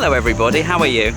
Hello everybody, how are you?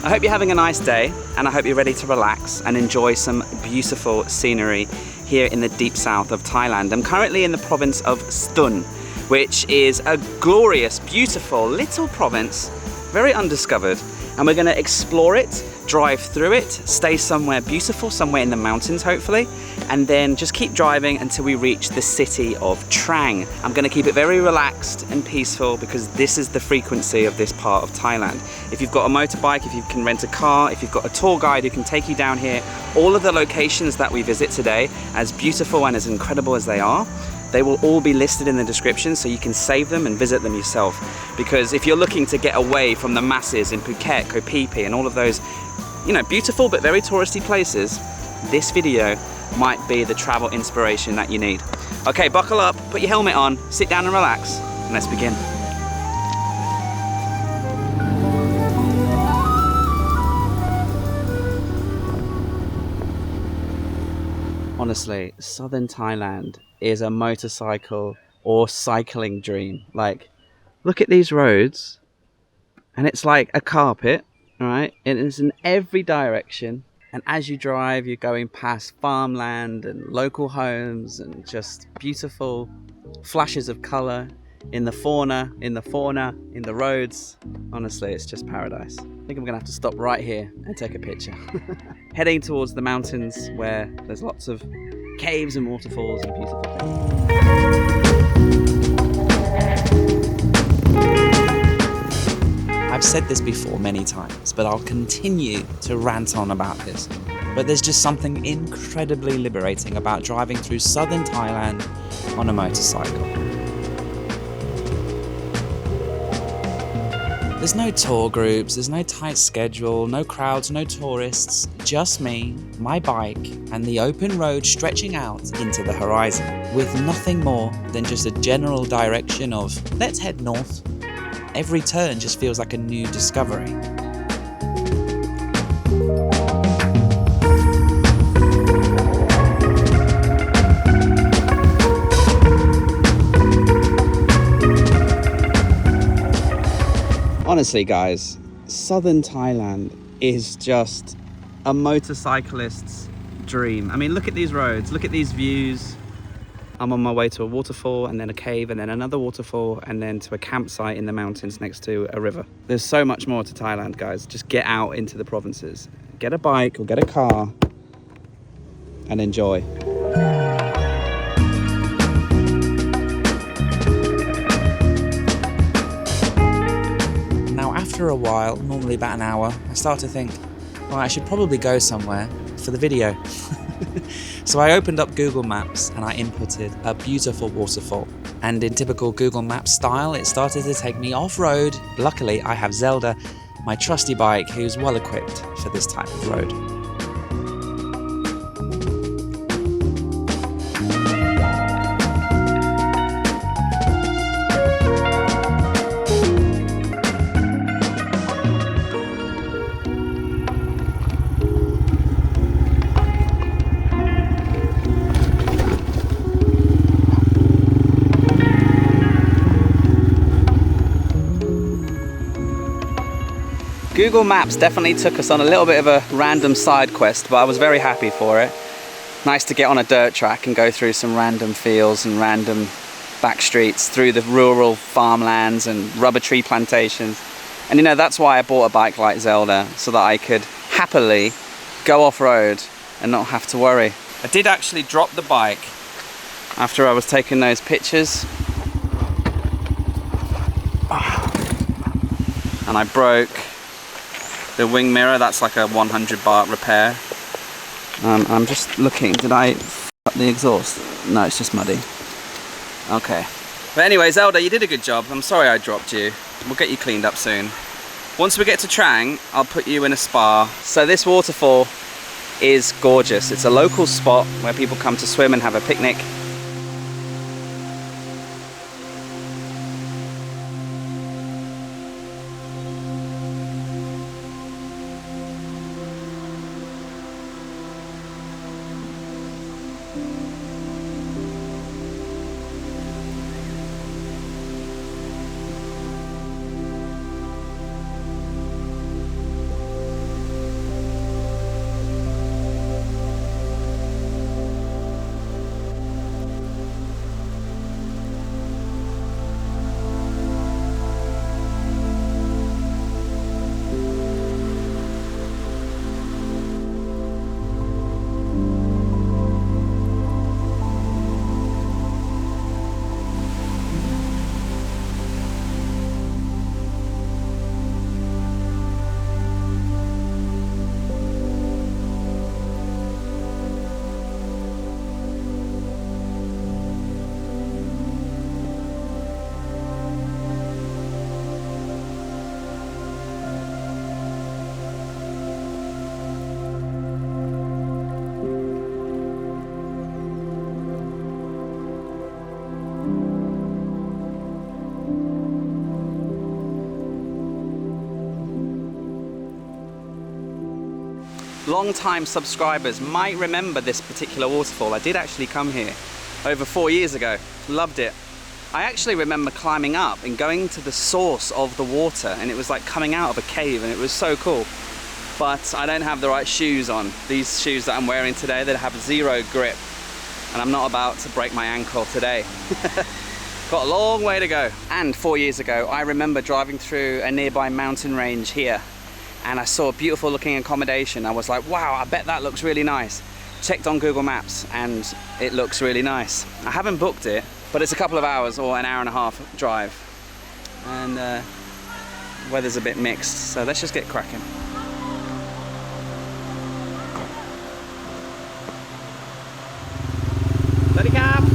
I hope you're having a nice day, and I hope you're ready to relax and enjoy some beautiful scenery here in the deep south of Thailand. I'm currently in the province of Satun, which is a glorious, beautiful little province, very undiscovered, and we're going to explore it, drive through it, stay somewhere beautiful, somewhere in the mountains hopefully, and then just keep driving until we reach the city of Trang. I'm going to keep it very relaxed and peaceful because this is the frequency of this part of Thailand. If you've got a motorbike, if you can rent a car, if you've got a tour guide who can take you down here, all of the locations that we visit today, as beautiful and as incredible as they are, they will all be listed in the description so you can save them and visit them yourself. Because if you're looking to get away from the masses in Phuket, Koh Phi Phi and all of those, you know, beautiful but very touristy places, this video might be the travel inspiration that you need. Okay, buckle up, put your helmet on, sit down and relax, and let's begin. Honestly, southern Thailand is a motorcycle or cycling dream. Like, look at these roads, and it's like a carpet, right? It is in every direction, and as you drive, you're going past farmland and local homes and just beautiful flashes of color in the fauna, in the roads. Honestly, it's just paradise. I think I'm gonna have to stop right here and take a picture. Heading towards the mountains where there's lots of caves and waterfalls and beautiful things. I've said this before many times, but I'll continue to rant on about this. But there's just something incredibly liberating about driving through southern Thailand on a motorcycle. There's no tour groups, there's no tight schedule, no crowds, no tourists, just me, my bike, and the open road stretching out into the horizon, with nothing more than just a general direction of, let's head north. Every turn just feels like a new discovery. Honestly guys, southern Thailand is just a motorcyclist's dream. I mean, look at these roads, look at these views. I'm on my way to a waterfall and then a cave and then another waterfall and then to a campsite in the mountains next to a river. There's so much more to Thailand, guys. Just get out into the provinces. Get a bike or get a car and enjoy. Now, after a while, normally about an hour, I start to think, well, I should probably go somewhere for the video. So I opened up Google Maps and I inputted a beautiful waterfall. And in typical Google Maps style, it started to take me off-road. Luckily, I have Zelda, my trusty bike, who's well equipped for this type of road. Google Maps definitely took us on a little bit of a random side quest, but I was very happy for it. Nice to get on a dirt track and go through some random fields and random back streets through the rural farmlands and rubber tree plantations. And you know, that's why I bought a bike like Zelda, so that I could happily go off-road and not have to worry. I did actually drop the bike after I was taking those pictures. And I broke the wing mirror. That's like a 100 baht repair. I'm just looking, did I f up the exhaust? No, it's just muddy. Okay. But anyway, Zelda, you did a good job. I'm sorry I dropped you. We'll get you cleaned up soon. Once we get to Trang, I'll put you in a spa. So this waterfall is gorgeous. It's a local spot where people come to swim and have a picnic. long-time subscribers might remember this particular waterfall. I did actually come here over 4 years ago. Loved it. I actually remember climbing up and going to the source of the water, and it was like coming out of a cave, and it was so cool. But I don't have the right shoes on. These shoes that I'm wearing today, they have zero grip, and I'm not about to break my ankle today. Got a long way to go. And 4 years ago, I remember driving through a nearby mountain range here, and I saw a beautiful looking accommodation. I was like, wow, I bet that looks really nice. Checked on Google Maps, and it looks really nice. I haven't booked it, but it's a couple of hours or an hour and a half drive. And weather's a bit mixed, so let's just get cracking. Steady cam!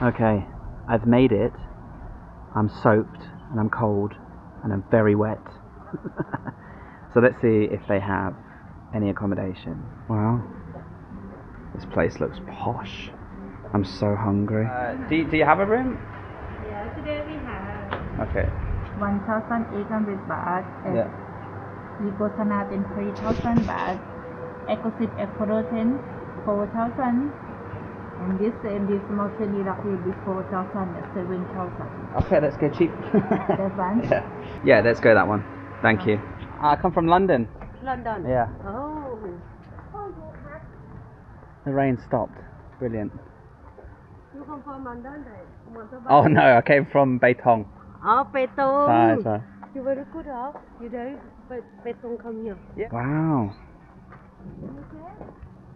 Okay, I've made it. I'm soaked and I'm cold and I'm very wet. So let's see if they have any accommodation. Wow, this place looks posh. I'm so hungry. Do you have a room? Yeah, today we have Okay. 1,800 baht. Yeah. Vipassana 3,000 baht. Exclusive Accommodation 4,000. And this mountain will be 4,000 at 7,000. Okay, let's go cheap. That one? Yeah, let's go that one. Thank you. I come from London. London? Yeah. Oh. The rain stopped. Brilliant. You come from London? Oh no, I came from Beitong. Oh, Petong. Sorry. You very good, huh? You there? Petong come here. Yeah. Wow.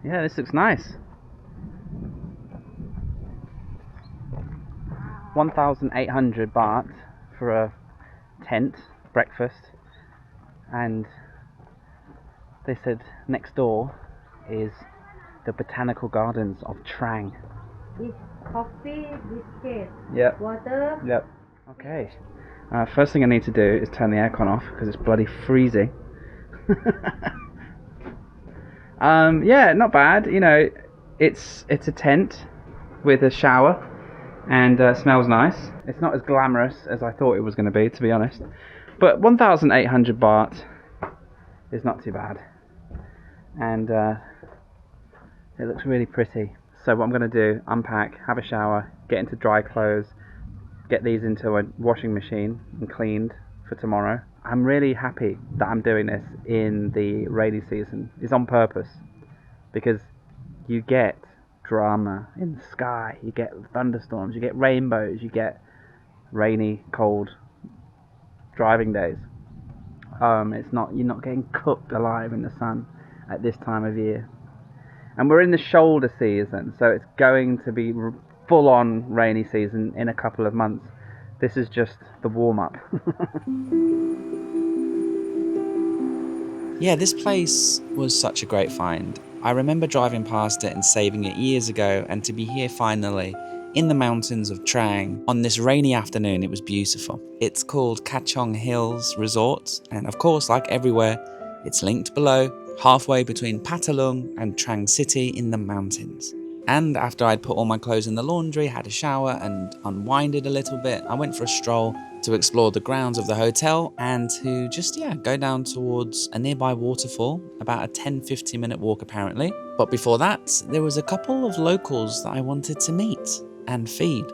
Yeah, this looks nice. 1,800 baht for a tent, breakfast, and they said next door is the botanical gardens of Trang. This coffee, biscuit, Yep. water. Yep. Okay. First thing I need to do is turn the aircon off because it's bloody freezing. Yeah, not bad. You know, it's a tent with a shower. And smells nice. It's not as glamorous as I thought it was going to be, to be honest. But 1,800 baht is not too bad. And it looks really pretty. So what I'm going to do, unpack, have a shower, get into dry clothes, get these into a washing machine and cleaned for tomorrow. I'm really happy that I'm doing this in the rainy season. It's on purpose. Because you get drama in the sky, you get thunderstorms, you get rainbows, you get rainy, cold driving days. You're not getting cooked alive in the sun at this time of year. And we're in the shoulder season, so it's going to be full-on rainy season in a couple of months. This is just the warm-up. Yeah, this place was such a great find. I remember driving past it and saving it years ago, and to be here finally in the mountains of Trang on this rainy afternoon, it was beautiful. It's called Kachong Hills Resort, and of course, like everywhere, it's linked below, halfway between Patalung and Trang City in the mountains. And after I'd put all my clothes in the laundry, had a shower and unwinded a little bit, I went for a stroll to explore the grounds of the hotel and to just, go down towards a nearby waterfall, about a 10-15 minute walk apparently. But before that, there was a couple of locals that I wanted to meet. and feed.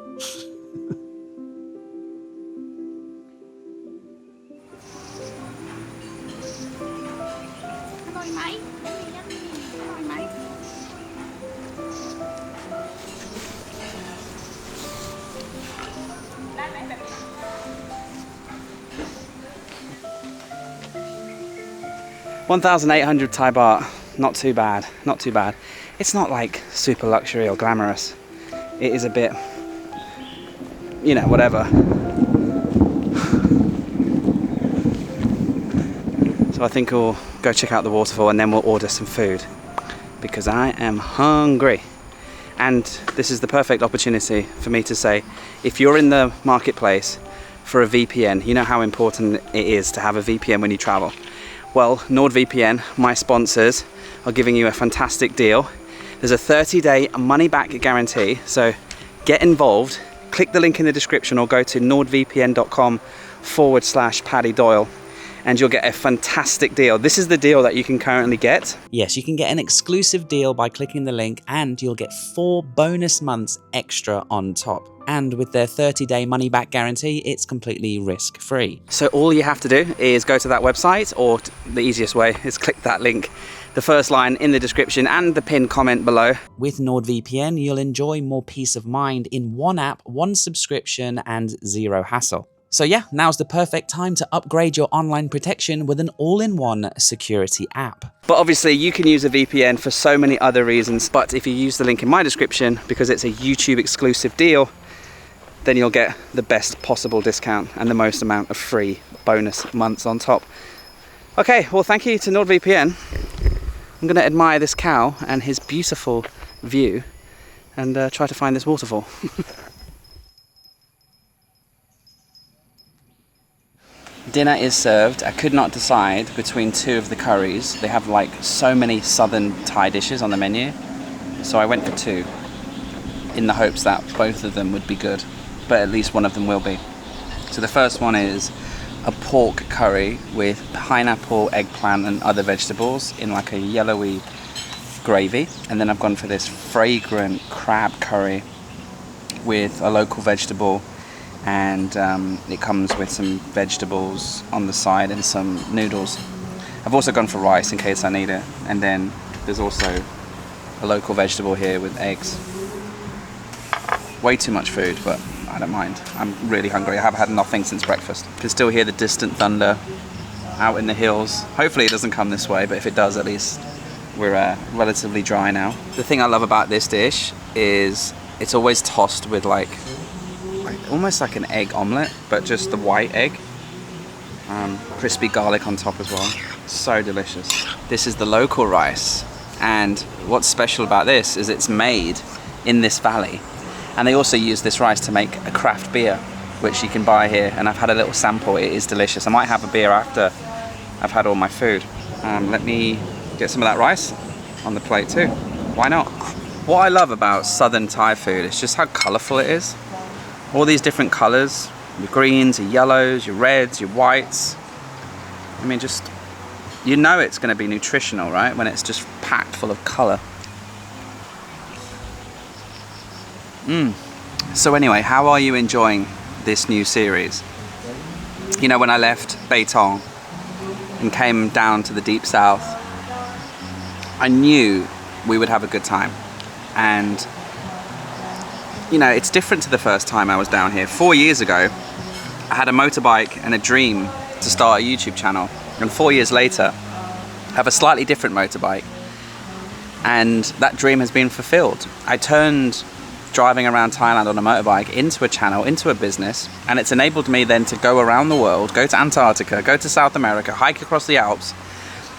$1,800 Thai baht, not too bad, not too bad. It's not like super luxury or glamorous. It is a bit, you know, whatever. So I think we'll go check out the waterfall and then we'll order some food because I am hungry. And this is the perfect opportunity for me to say, if you're in the marketplace for a VPN, you know how important it is to have a VPN when you travel. Well, NordVPN, my sponsors, are giving you a fantastic deal. There's a 30-day money-back guarantee, so get involved. Click the link in the description or go to nordvpn.com/Paddy Doyle and you'll get a fantastic deal. This is the deal that you can currently get. Yes, you can get an exclusive deal by clicking the link and you'll get 4 bonus months extra on top. And with their 30-day money-back guarantee, it's completely risk-free. So all you have to do is go to that website, or the easiest way is click that link, the first line in the description and the pinned comment below. With NordVPN, you'll enjoy more peace of mind in one app, one subscription, and zero hassle. So yeah, now's the perfect time to upgrade your online protection with an all-in-one security app. But obviously you can use a VPN for so many other reasons, but if you use the link in my description, because it's a YouTube exclusive deal, then you'll get the best possible discount and the most amount of free bonus months on top. Okay, well thank you to NordVPN. I'm gonna admire this cow and his beautiful view and try to find this waterfall. Dinner is served. I could not decide between 2 of the curries. They have like so many southern Thai dishes on the menu. So I went for 2 in the hopes that both of them would be good, but at least one of them will be. So the first one is a pork curry with pineapple, eggplant and other vegetables in like a yellowy gravy. And then I've gone for this fragrant crab curry with a local vegetable, and it comes with some vegetables on the side and some noodles. I've also gone for rice in case I need it, and then there's also a local vegetable here with eggs. Way too much food, but I don't mind. I'm really hungry. I have had nothing since breakfast. You can still hear the distant thunder out in the hills. Hopefully it doesn't come this way, but if it does, at least we're relatively dry now. The thing I love about this dish is it's always tossed with like almost like an egg omelette, but just the white egg. Crispy garlic on top as well. So delicious. This is the local rice, and what's special about this is it's made in this valley, and they also use this rice to make a craft beer, which you can buy here, and I've had a little sample. It is delicious. I might have a beer after I've had all my food. Let me get some of that rice on the plate too. Why not? What I love about southern Thai food is just how colourful it is. All these different colours, your greens, your yellows, your reds, your whites. I mean, just, you know it's going to be nutritional, right? When it's just packed full of colour. So anyway, how are you enjoying this new series? You know, when I left Baitong and came down to the deep south, I knew we would have a good time. And you know, it's different to the first time I was down here. 4 years ago, I had a motorbike and a dream to start a YouTube channel. And 4 years later, I have a slightly different motorbike. And that dream has been fulfilled. I turned driving around Thailand on a motorbike into a channel, into a business. And it's enabled me then to go around the world, go to Antarctica, go to South America, hike across the Alps,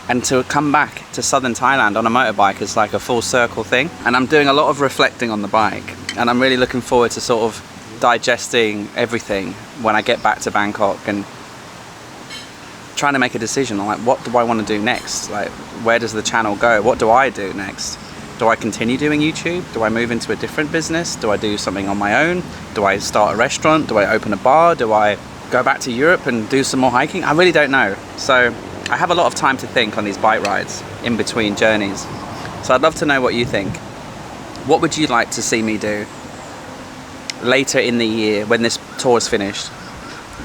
and to come back to southern Thailand on a motorbike is like a full circle thing. And I'm doing a lot of reflecting on the bike, and I'm really looking forward to sort of digesting everything when I get back to Bangkok and trying to make a decision on like, what do I want to do next? Like, where does the channel go? What do I do next? Do I continue doing YouTube? Do I move into a different business? Do I do something on my own? Do I start a restaurant? Do I open a bar? Do I go back to Europe and do some more hiking? I really don't know. So I have a lot of time to think on these bike rides in between journeys. So I'd love to know what you think. What would you like to see me do later in the year, when this tour is finished,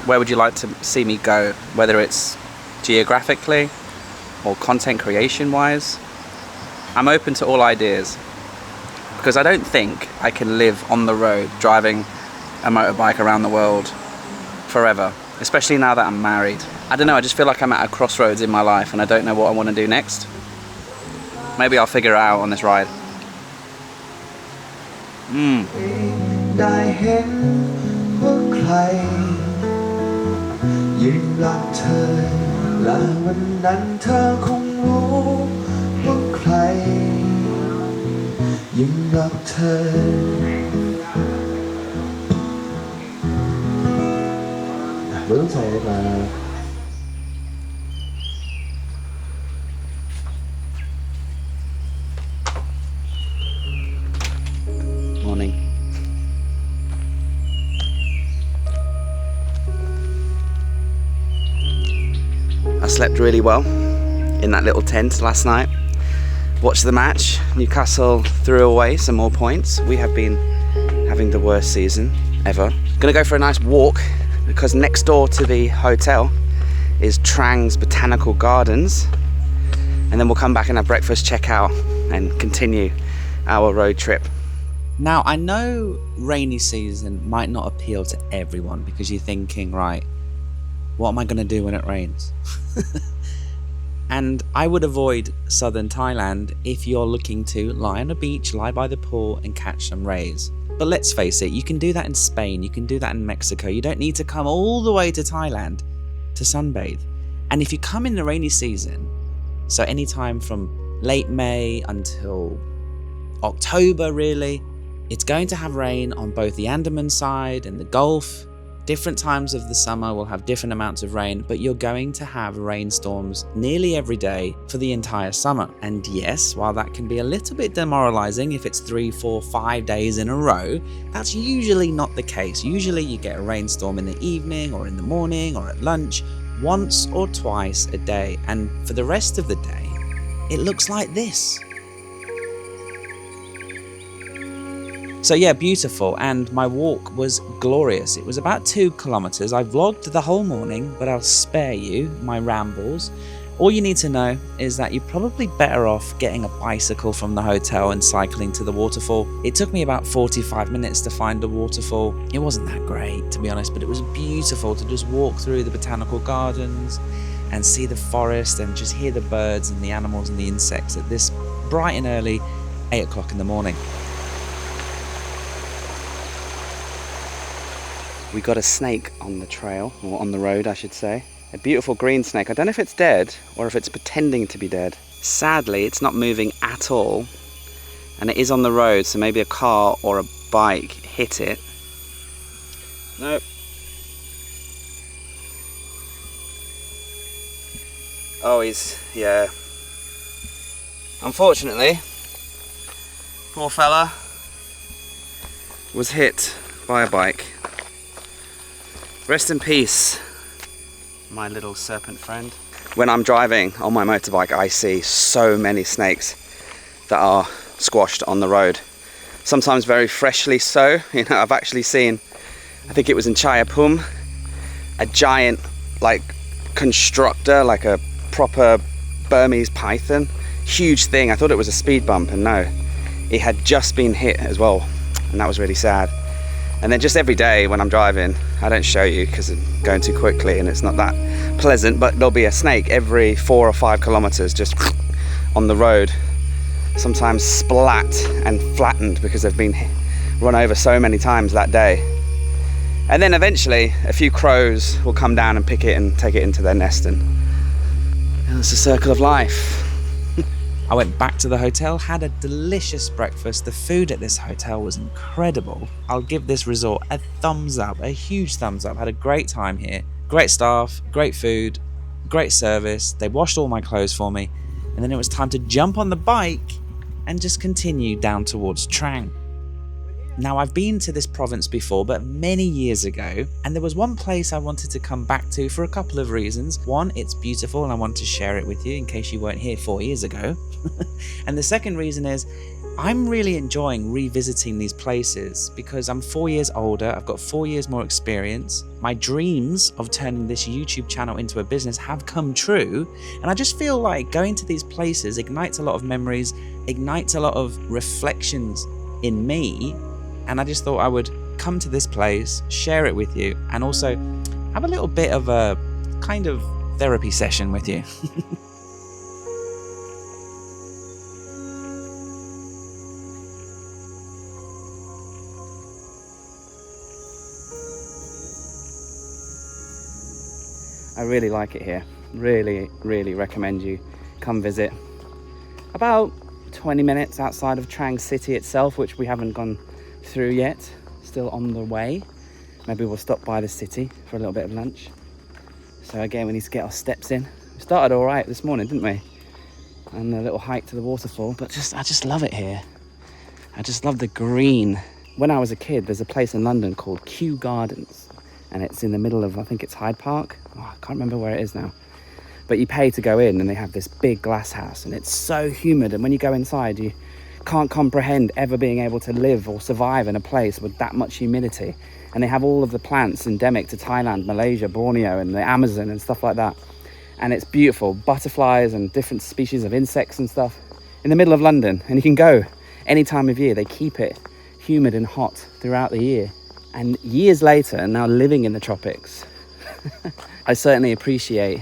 where would you like to see me go? Whether it's geographically or content creation wise. I'm open to all ideas, because I don't think I can live on the road driving a motorbike around the world forever, especially now that I'm married. I don't know, I just feel like I'm at a crossroads in my life and I don't know what I want to do next. Maybe I'll figure it out on this ride. ได้เห็นว่าใครยืนรักเธอและวันนั้นเธอคงรู้ว่าใครยืนรักเธอ ไม่ต้องใส่มา Morning. I slept really well in that little tent last night. Watched the match. Newcastle threw away some more points. We have been having the worst season ever. Gonna go for a nice walk, because next door to the hotel is Trang's Botanical Gardens, and then we'll come back and have breakfast, check out, and continue our road trip. Now, I know rainy season might not appeal to everyone, because you're thinking, right, what am I going to do when it rains? And I would avoid southern Thailand if you're looking to lie on a beach, lie by the pool and catch some rays. But let's face it, you can do that in Spain, you can do that in Mexico. You don't need to come all the way to Thailand to sunbathe. And if you come in the rainy season, so anytime from late May until October really, it's going to have rain on both the Andaman side and the Gulf. Different times of the summer will have different amounts of rain, but you're going to have rainstorms nearly every day for the entire summer. And yes, while that can be a little bit demoralizing if it's 3, 4, 5 days in a row, that's usually not the case. Usually you get a rainstorm in the evening or in the morning or at lunch, once or twice a day. And for the rest of the day, it looks like this. So yeah, beautiful, and my walk was glorious. It was about 2 kilometers. I vlogged the whole morning, but I'll spare you my rambles. All you need to know is that you're probably better off getting a bicycle from the hotel and cycling to the waterfall. It took me about 45 minutes to find the waterfall. It wasn't that great, to be honest, but it was beautiful to just walk through the botanical gardens and see the forest and just hear the birds and the animals and the insects at this bright and early 8 o'clock in the morning. We got a snake on the trail, or on the road I should say. A beautiful green snake. I don't know if it's dead or if it's pretending to be dead. Sadly, it's not moving at all, and it is on the road, so maybe a car or a bike hit it. Nope. Oh, yeah. Unfortunately, poor fella was hit by a bike. Rest in peace, my little serpent friend. When I'm driving on my motorbike, I see so many snakes that are squashed on the road. Sometimes very freshly so. You know, I've actually seen, I think it was in Chayapum, a giant constructor, like a proper Burmese python. Huge thing. I thought it was a speed bump, and no, it had just been hit as well, and that was really sad. And then just every day when I'm driving, I don't show you because I'm going too quickly and it's not that pleasant, but there'll be a snake every 4 or 5 kilometers just on the road, sometimes splat and flattened because they've been run over so many times that day. And then eventually a few crows will come down and pick it and take it into their nest, and it's a circle of life. I went back to the hotel, had a delicious breakfast. The food at this hotel was incredible. I'll give this resort a thumbs up, a huge thumbs up. Had a great time here. Great staff, great food, great service. They washed all my clothes for me. And then it was time to jump on the bike and just continue down towards Trang. Now, I've been to this province before, but many years ago, and there was one place I wanted to come back to for a couple of reasons. One, it's beautiful and I want to share it with you in case you weren't here 4 years ago. And the second reason is, I'm really enjoying revisiting these places because I'm 4 years older, I've got 4 years more experience. My dreams of turning this YouTube channel into a business have come true, and I just feel like going to these places ignites a lot of memories, ignites a lot of reflections in me, and I just thought I would come to this place, share it with you, and also have a little bit of a kind of therapy session with you. I really like it here. Really, really recommend you come visit. About 20 minutes outside of Trang City itself, which we haven't gone through yet. Still on the way. Maybe we'll stop by the city for a little bit of lunch. So again, we need to get our steps in. We started all right this morning, didn't we? And a little hike to the waterfall, but I just love it here. I just love the green. When I was a kid, there's a place in London called Kew Gardens, and it's in the middle of, I think it's Hyde Park. Oh, I can't remember where it is now. But you pay to go in, and they have this big glass house, and it's so humid, and when you go inside, you can't comprehend ever being able to live or survive in a place with that much humidity. And they have all of the plants endemic to Thailand, Malaysia, Borneo, and the Amazon and stuff like that. And it's beautiful, butterflies and different species of insects and stuff in the middle of London. And you can go any time of year. They keep it humid and hot throughout the year. And years later, now living in the tropics, I certainly appreciate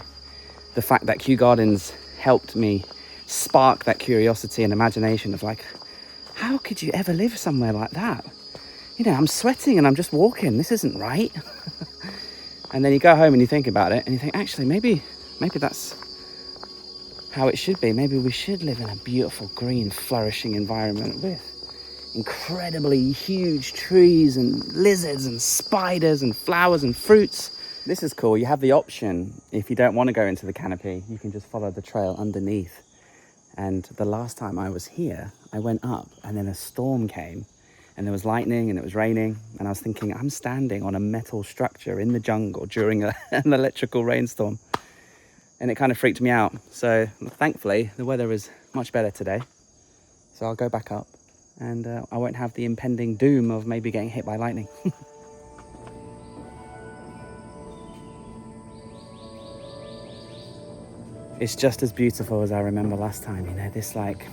the fact that Kew Gardens helped me spark that curiosity and imagination of like, how could you ever live somewhere like that? You know, I'm sweating and I'm just walking. This isn't right. And then you go home and you think about it and you think, actually, maybe that's how it should be. Maybe we should live in a beautiful, green, flourishing environment with incredibly huge trees and lizards and spiders and flowers and fruits. This is cool. You have the option, if you don't want to go into the canopy, you can just follow the trail underneath. And the last time I was here, I went up and then a storm came and there was lightning and it was raining. And I was thinking, I'm standing on a metal structure in the jungle during an electrical rainstorm. And it kind of freaked me out. So thankfully, the weather is much better today. So I'll go back up and I won't have the impending doom of maybe getting hit by lightning. It's just as beautiful as I remember last time, you know, this like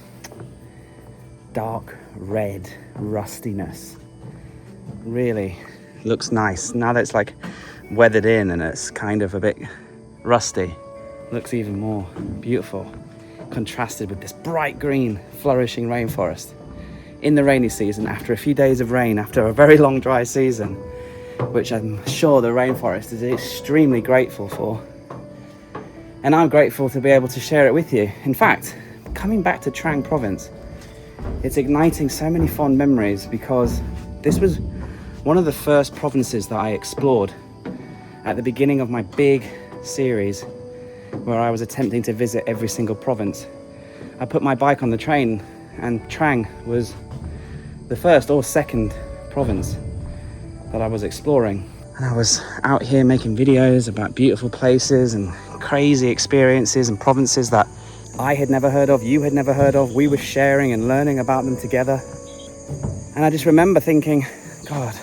dark red rustiness really looks nice. Now that it's like weathered in and it's kind of a bit rusty, looks even more beautiful, contrasted with this bright green flourishing rainforest. In the rainy season, after a few days of rain, after a very long dry season, which I'm sure the rainforest is extremely grateful for. And I'm grateful to be able to share it with you. In fact, coming back to Trang province, it's igniting so many fond memories because this was one of the first provinces that I explored at the beginning of my big series where I was attempting to visit every single province. I put my bike on the train and Trang was the first or second province that I was exploring. And I was out here making videos about beautiful places and crazy experiences and provinces that I had never heard of, you had never heard of. We were sharing and learning about them together. And I just remember thinking, God,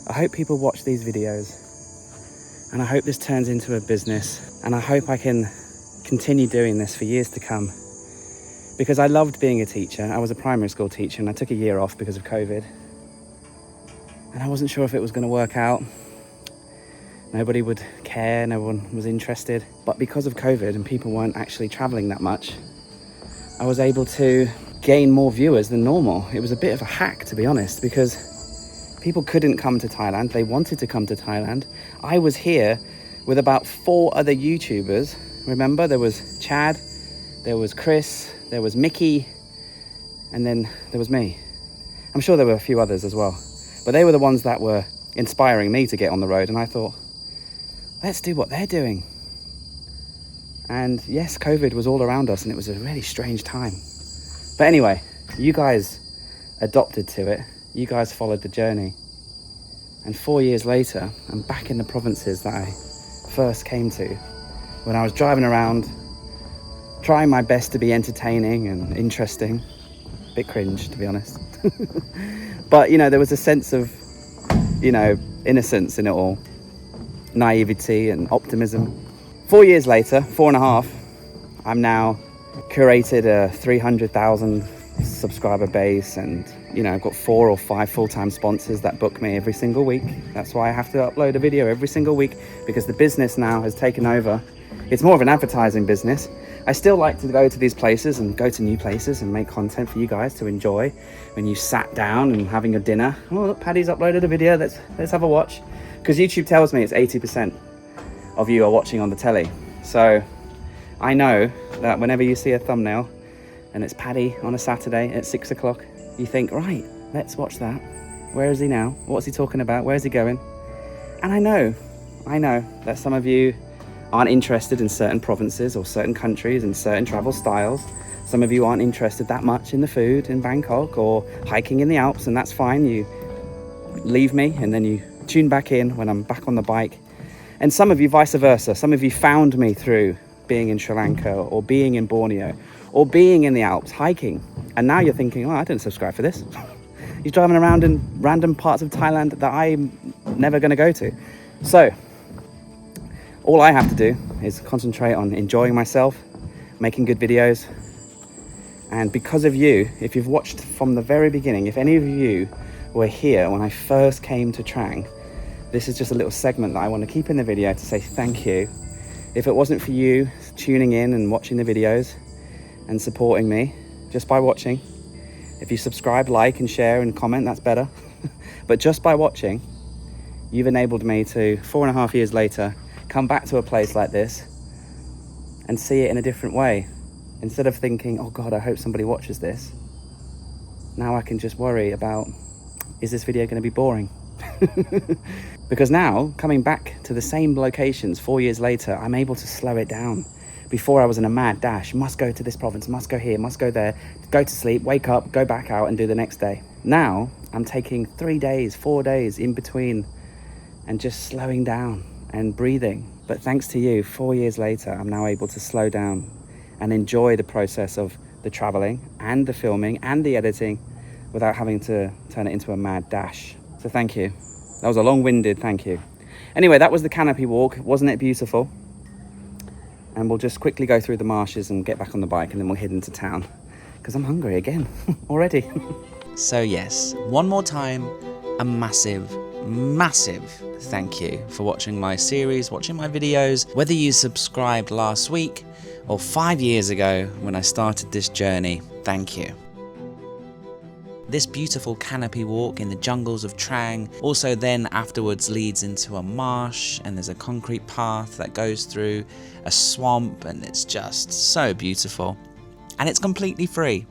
I hope people watch these videos and I hope this turns into a business and I hope I can continue doing this for years to come because I loved being a teacher. I was a primary school teacher and I took a year off because of COVID. And I wasn't sure if it was going to work out. Nobody would care, no one was interested. But because of COVID and people weren't actually traveling that much, I was able to gain more viewers than normal. It was a bit of a hack, to be honest, because people couldn't come to Thailand. They wanted to come to Thailand. I was here with about 4 other YouTubers. Remember, there was Chad, there was Chris, there was Mickey, and then there was me. I'm sure there were a few others as well. But they were the ones that were inspiring me to get on the road. And I thought, let's do what they're doing. And yes, COVID was all around us and it was a really strange time. But anyway, you guys adopted to it. You guys followed the journey. And 4 years later, I'm back in the provinces that I first came to when I was driving around, trying my best to be entertaining and interesting. bit cringe, to be honest. But, you know, there was a sense of, you know, innocence in it all. Naivety and optimism. 4 years later, 4.5, I'm now curated a 300,000 subscriber base, and you know, I've got 4 or 5 full-time sponsors that book me every single week. That's why I have to upload a video every single week, because the business now has taken over. It's more of an advertising business. I still like to go to these places and go to new places and make content for you guys to enjoy when you sat down and having your dinner. Oh look, Paddy's uploaded a video, let's have a watch, because YouTube tells me it's 80% of you are watching on the telly. So I know that whenever you see a thumbnail and it's Paddy on a Saturday at 6 o'clock, you think, right, let's watch that. Where is he now? What's he talking about? Where's he going? And I know that some of you aren't interested in certain provinces or certain countries and certain travel styles. Some of you aren't interested that much in the food in Bangkok or hiking in the Alps, and that's fine. You leave me and then you tune back in when I'm back on the bike. And some of you vice versa. Some of you found me through being in Sri Lanka or being in Borneo or being in the Alps hiking, and now you're thinking, oh, I didn't subscribe for this. He's driving around in random parts of Thailand that I'm never going to go to. So all I have to do is concentrate on enjoying myself, making good videos. And because of you, if you've watched from the very beginning, if any of you were here when I first came to Trang, this is just a little segment that I want to keep in the video to say thank you. If it wasn't for you tuning in and watching the videos and supporting me just by watching, if you subscribe, like and share and comment, that's better. But just by watching, you've enabled me to, 4.5 years later, come back to a place like this and see it in a different way. Instead of thinking, oh God, I hope somebody watches this, now I can just worry about, is this video going to be boring? Because now, coming back to the same locations 4 years later, I'm able to slow it down. Before I was in a mad dash, must go to this province, must go here, must go there, go to sleep, wake up, go back out and do the next day. Now, I'm taking 3 days, 4 days in between and just slowing down and breathing. But thanks to you, 4 years later, I'm now able to slow down and enjoy the process of the traveling and the filming and the editing without having to turn it into a mad dash. So thank you. That was a long-winded thank you. Anyway, that was the Canopy Walk. Wasn't it beautiful? And we'll just quickly go through the marshes and get back on the bike, and then we'll head into town because I'm hungry again already. So yes, one more time, a massive thank you for watching my series, watching my videos, whether you subscribed last week or 5 years ago when I started this journey. Thank you. This beautiful canopy walk in the jungles of Trang also then afterwards leads into a marsh, and there's a concrete path that goes through a swamp, and it's just so beautiful. And it's completely free.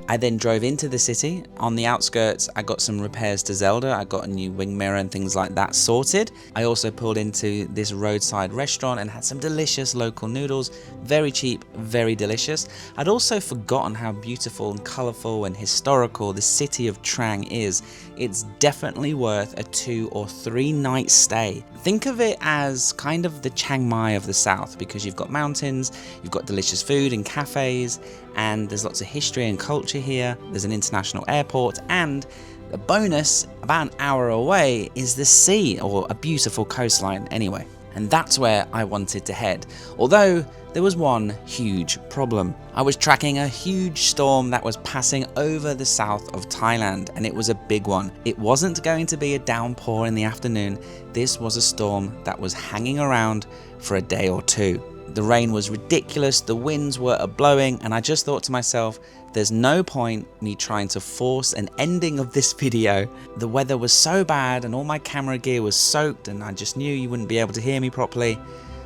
I then drove into the city. On the outskirts, I got some repairs to Zelda. I got a new wing mirror and things like that sorted. I also pulled into this roadside restaurant and had some delicious local noodles. Very cheap, very delicious. I'd also forgotten how beautiful and colourful and historical the city of Trang is. It's definitely worth a 2 or 3 night stay. Think of it as kind of the Chiang Mai of the south, because you've got mountains, you've got delicious food and cafes, and there's lots of history and culture here. There's an international airport, and the bonus, about an hour away, is the sea, or a beautiful coastline anyway. And that's where I wanted to head. Although there was one huge problem. I was tracking a huge storm that was passing over the south of Thailand, and it was a big one. It wasn't going to be a downpour in the afternoon. This was a storm that was hanging around for a day or two. The rain was ridiculous, the winds were a-blowing, and I just thought to myself, there's no point me trying to force an ending of this video. The weather was so bad and all my camera gear was soaked, and I just knew you wouldn't be able to hear me properly.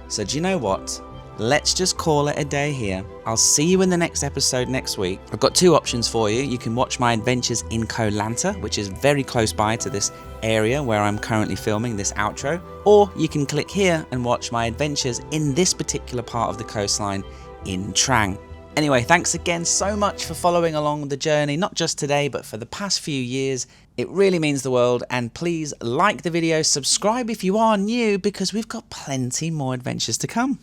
So do you know what? Let's just call it a day here. I'll see you in the next episode next week. I've got 2 options for you. You can watch my adventures in Koh Lanta, which is very close by to this area where I'm currently filming this outro, or you can click here and watch my adventures in this particular part of the coastline in Trang. Anyway, thanks again so much for following along the journey, not just today, but for the past few years. It really means the world, and please like the video, subscribe if you are new, because we've got plenty more adventures to come.